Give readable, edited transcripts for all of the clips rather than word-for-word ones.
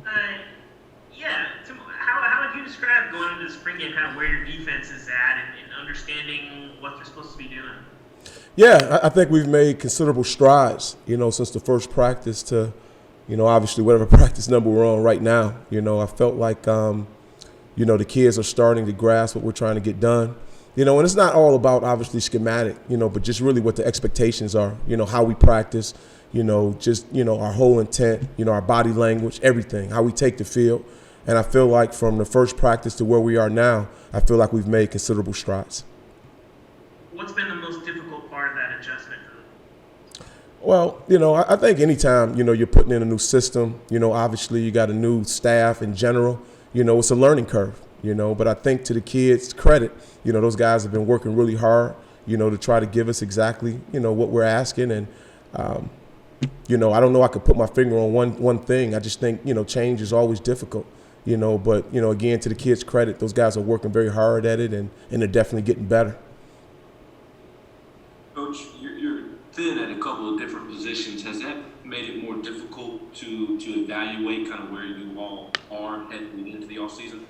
Uh, yeah. So how would you describe going into the spring game, kind of where your defense is at, and understanding what they're supposed to be doing? Yeah, I think we've made considerable strides, since the first practice to, obviously whatever practice number we're on right now. I felt like, the kids are starting to grasp what we're trying to get done. And it's not all about obviously schematic, but just really what the expectations are, how we practice, just, our whole intent, our body language, everything, how we take the field. And I feel like from the first practice to where we are now, I feel like we've made considerable strides. What's been the most difficult part of that adjustment for them? Well, I think anytime, you're putting in a new system, obviously you got a new staff in general, it's a learning curve, but I think to the kids' credit, those guys have been working really hard, to try to give us exactly, what we're asking. And, I don't know I could put my finger on one thing. I just think, change is always difficult, but, again, to the kids' credit, those guys are working very hard at it and they're definitely getting better. Coach, you're thin at a couple of different positions. Has that made it more difficult to evaluate kind of where you all are heading into the offseason?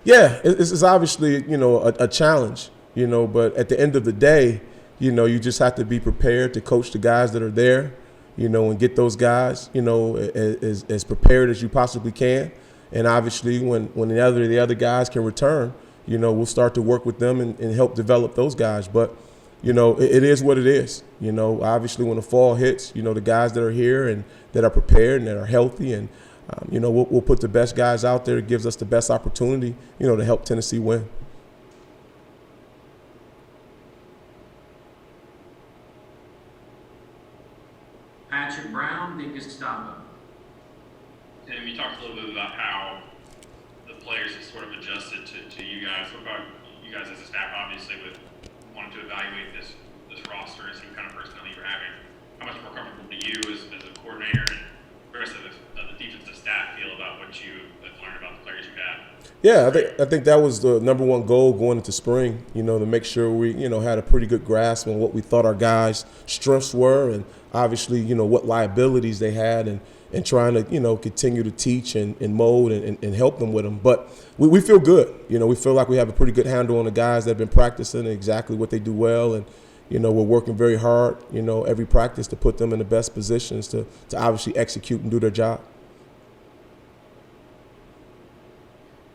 Yeah, it's obviously, a challenge, but at the end of the day, you just have to be prepared to coach the guys that are there, and get those guys, as prepared as you possibly can. And obviously when the other guys can return, we'll start to work with them and help develop those guys. But, it is what it is. Obviously when the fall hits, the guys that are here and that are prepared and that are healthy and, we'll put the best guys out there. It gives us the best opportunity, to help Tennessee win. Patrick Brown, then Gustavo. Tim, you talked a little bit about how the players have sort of adjusted to you guys. What about you guys as a staff, obviously, with wanting to evaluate this roster and see what kind of personnel you're having? How much more comfortable do you as a coordinator and the rest of the defensive staff feel about what you have learned about the players you've had? Yeah, I think that was the number one goal going into spring, to make sure we, had a pretty good grasp on what we thought our guys' strengths were and obviously, what liabilities they had and trying to, continue to teach and mold and help them with them. But we feel good. We feel like we have a pretty good handle on the guys that have been practicing and exactly what they do well. And, we're working very hard, every practice to put them in the best positions to obviously execute and do their job.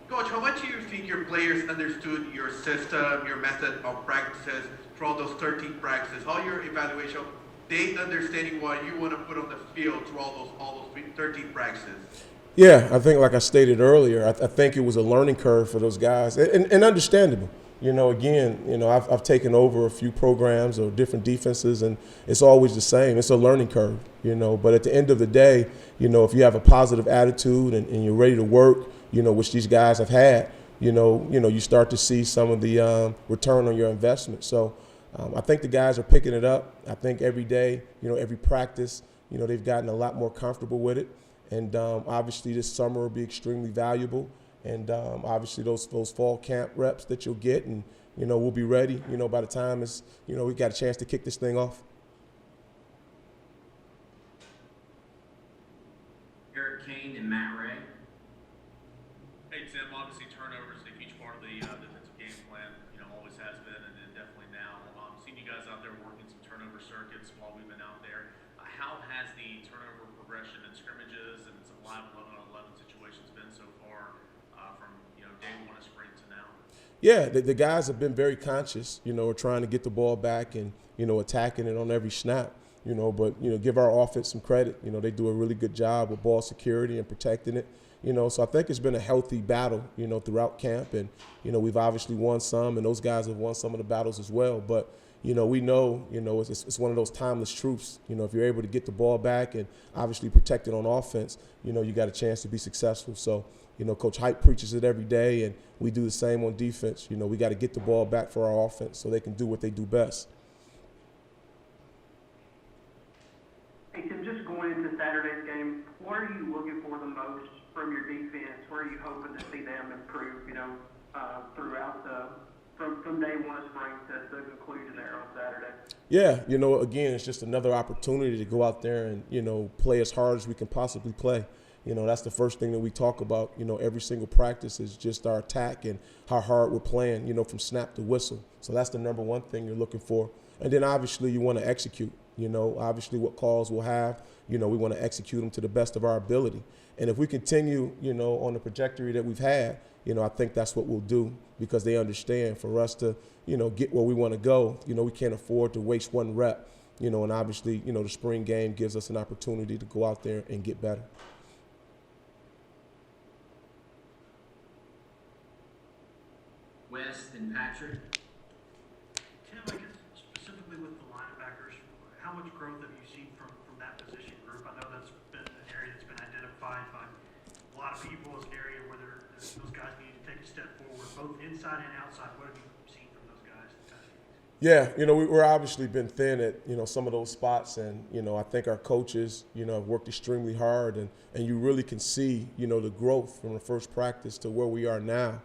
Coach, how much do you think your players understood your system, your method of practices throughout those 13 practices? How your evaluation, they understanding what you want to put on the field through all those 13 practices? Yeah, I think like I stated earlier, I think it was a learning curve for those guys and understandable. Again, I've taken over a few programs or different defenses, and it's always the same. It's a learning curve, But at the end of the day, if you have a positive attitude and you're ready to work, which these guys have had, you start to see some of the return on your investment. So I think the guys are picking it up. I think every day, every practice, they've gotten a lot more comfortable with it. And obviously this summer will be extremely valuable. And obviously those fall camp reps that you'll get, and we'll be ready. By the time it's we got a chance to kick this thing off. Eric Kane and Matt Ray. Hey Tim, obviously turnovers is a huge part of the defensive game plan. Always has been, and definitely now. Seeing you guys out there working some turnover circuits while we've been out there. How has the turnover progression in scrimmages and some live 11-on-11 situations been so far from day one of spring to now? Yeah, the guys have been very conscious, trying to get the ball back and, attacking it on every snap, but, give our offense some credit. They do a really good job with ball security and protecting it, so I think it's been a healthy battle, throughout camp. And, we've obviously won some, and those guys have won some of the battles as well. But, we know, it's one of those timeless truths. If you're able to get the ball back and obviously protect it on offense, you got a chance to be successful. So, Coach Hype preaches it every day, and we do the same on defense. We got to get the ball back for our offense so they can do what they do best. Hey, Tim, just going into Saturday's game, what are you looking for the most from your defense? Where are you hoping to see them improve, throughout from day one of spring to the conclusion there on Saturday? Yeah, again, it's just another opportunity to go out there and, play as hard as we can possibly play. That's the first thing that we talk about, every single practice is just our attack and how hard we're playing, from snap to whistle. So that's the number one thing you're looking for. And then obviously you want to execute, obviously what calls we'll have, we want to execute them to the best of our ability. And if we continue, on the trajectory that we've had, I think that's what we'll do, because they understand for us to, get where we want to go, we can't afford to waste one rep, and obviously, the spring game gives us an opportunity to go out there and get better. Wes and Patrick. Tim, I guess specifically with the linebackers, how much growth have you seen from that position group? I know that's been an area that's been identified by a lot of people as an area where those guys need to take a step forward, both inside and outside. What have you seen from those guys the past few weeks? Yeah, we're obviously been thin at, some of those spots, and, I think our coaches, have worked extremely hard, and you really can see, the growth from the first practice to where we are now.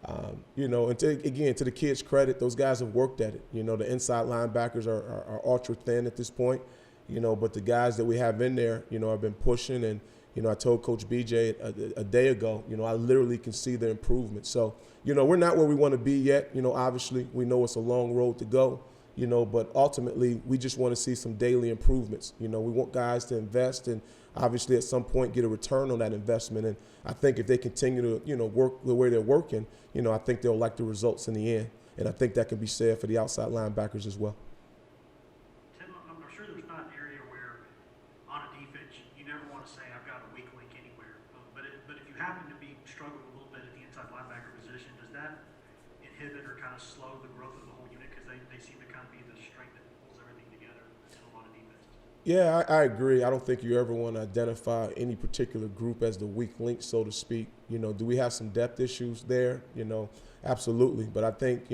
And to the kids' credit, those guys have worked at it. The inside linebackers are ultra thin at this point, but the guys that we have in there, have been pushing. And, I told Coach BJ a day ago, I literally can see the improvement. So, we're not where we want to be yet. Obviously, we know it's a long road to go, but ultimately we just want to see some daily improvements. We want guys to invest and obviously at some point get a return on that investment. And I think if they continue to, work the way they're working, I think they'll like the results in the end. And I think that can be said for the outside linebackers as well. Tim, I'm sure there's not an area where on a defense you never want to say I've got a weak link anywhere. But if you happen to be struggling a little bit at the inside linebacker position, does that inhibit or kind of slow the growth of the whole unit, because they seem to kind of be the strength that pulls everything together in a lot of defenses? Yeah, I agree. I don't think you ever want to identify any particular group as the weak link, so to speak. Do we have some depth issues there? Absolutely. But I think,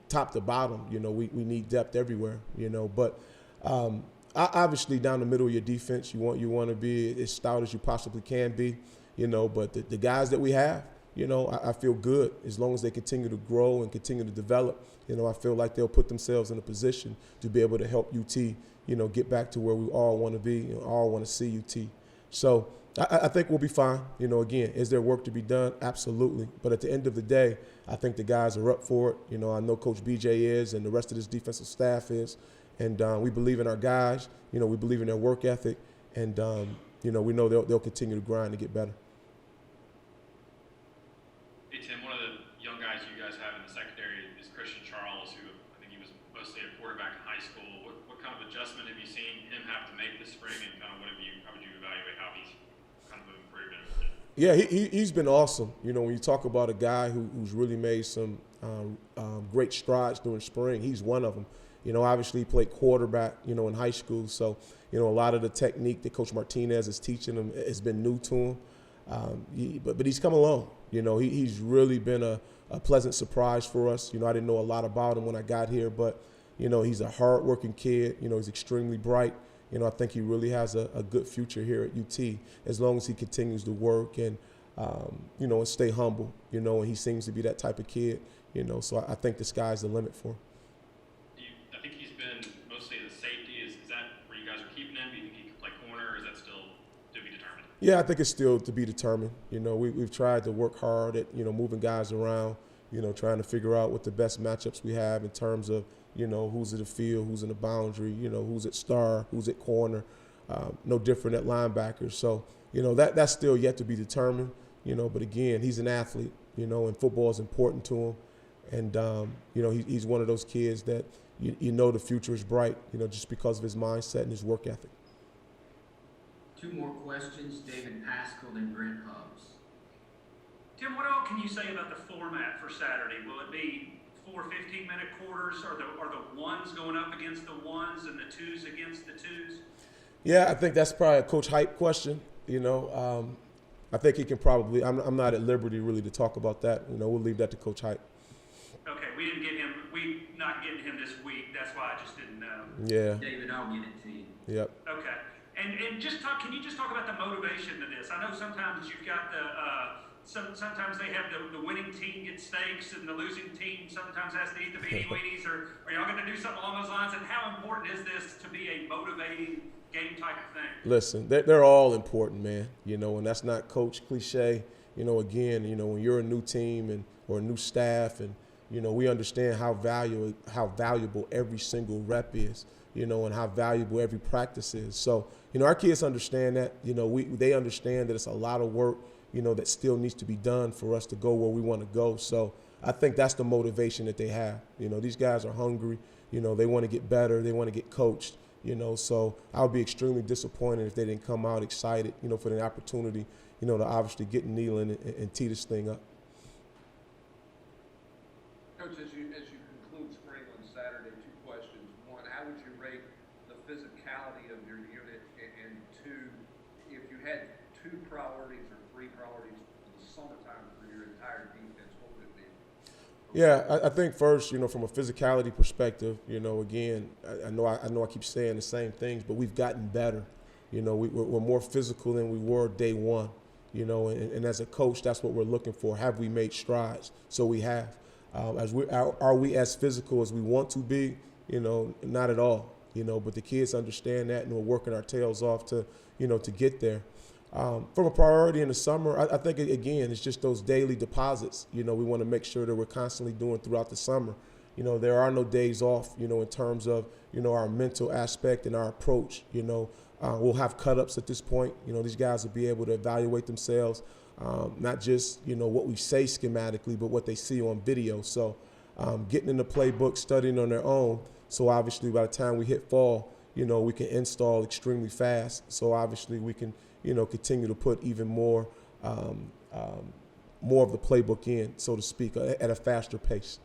top to bottom, we need depth everywhere, But obviously down the middle of your defense, you want to be as stout as you possibly can be, But the guys that we have, I feel good as long as they continue to grow and continue to develop. I feel like they'll put themselves in a position to be able to help UT, get back to where we all want to be and all want to see UT. So I think we'll be fine. Again, is there work to be done? Absolutely. But at the end of the day, I think the guys are up for it. I know Coach BJ is, and the rest of this defensive staff is. And we believe in our guys. We believe in their work ethic. And, we know they'll continue to grind to get better. Hey, Tim, one of the young guys you guys have in the secondary is Christian Charles, who I think he was mostly a quarterback in high school. What kind of adjustment have you seen him have to make this spring, and kind of how would you evaluate how he's kind of improving? Yeah, he's been awesome. When you talk about a guy who's really made some great strides during spring, he's one of them. Obviously he played quarterback, in high school. So, a lot of the technique that Coach Martinez is teaching him has been new to him. But he's come along. He's really been a pleasant surprise for us. I didn't know a lot about him when I got here, but, he's a hard-working kid. He's extremely bright. I think he really has a good future here at UT as long as he continues to work and, and stay humble, and he seems to be that type of kid, so I think the sky's the limit for him. I think he's been mostly the safety. Is that where you guys are keeping him? Do you think he can play corner, or is that still to be determined? Yeah, I think it's still to be determined. We've tried to work hard at, moving guys around, trying to figure out what the best matchups we have in terms of, who's at the field, who's in the boundary, who's at star, who's at corner, no different at linebackers. So, that's still yet to be determined, but again, he's an athlete, and football is important to him. And, he's one of those kids that, the future is bright, just because of his mindset and his work ethic. Two more questions, David Pascal and Brent Hubbs. Tim, what all can you say about the format for Saturday? Will it be 4 15-minute quarters? Are the ones going up against the ones and the twos against the twos? Yeah, I think that's probably a Coach Hype question. I think he can probably. I'm not at liberty really to talk about that. We'll leave that to Coach Hype. Okay, we not getting him this week. That's why I just didn't know. Yeah. David, I'll get it to you. Yep. Okay, and can you just talk about the motivation to this? I know sometimes you've got sometimes they have the winning team get steaks and the losing team sometimes has to eat the beanie weenies. Or are y'all going to do something along those lines? And how important is this to be a motivating game type of thing? Listen, they're all important, man. You know, and that's not coach cliche. You know, again, you know, when you're a new team and or a new staff, and you know, we understand how valuable every single rep is. You know, and how valuable every practice is. So, you know, our kids understand that. You know, they understand that it's a lot of work, you know, that still needs to be done for us to go where we want to go. So I think that's the motivation that they have. You know, these guys are hungry. You know, they want to get better. They want to get coached. You know, so I would be extremely disappointed if they didn't come out excited, you know, for the opportunity, you know, to obviously get in Neyland and tee this thing up. Coach, as you conclude spring on Saturday, two questions. One, how would you rate the physicality of your unit? And two, if you had two priorities or three priorities for the summertime for your entire defense, what would it be? Yeah, I think first, you know, from a physicality perspective, you know, again, I know I keep saying the same things, but we've gotten better. You know, we're more physical than we were day one. You know, and as a coach, that's what we're looking for. Have we made strides? So we have. Are we as physical as we want to be? You know, not at all. You know, but the kids understand that, and we're working our tails off to, you know, to get there. From a priority in the summer, I think, again, it's just those daily deposits, you know, we want to make sure that we're constantly doing throughout the summer. You know, there are no days off, you know, in terms of, you know, our mental aspect and our approach. You know, we'll have cut-ups at this point. You know, these guys will be able to evaluate themselves, not just, you know, what we say schematically, but what they see on video. So getting in the playbook, studying on their own. So obviously by the time we hit fall, you know, we can install extremely fast. So obviously we can, you know, continue to put even more of the playbook in, so to speak, at a faster pace.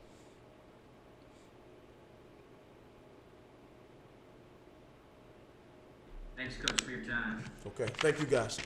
Thanks, Coach, for your time. Okay, thank you guys.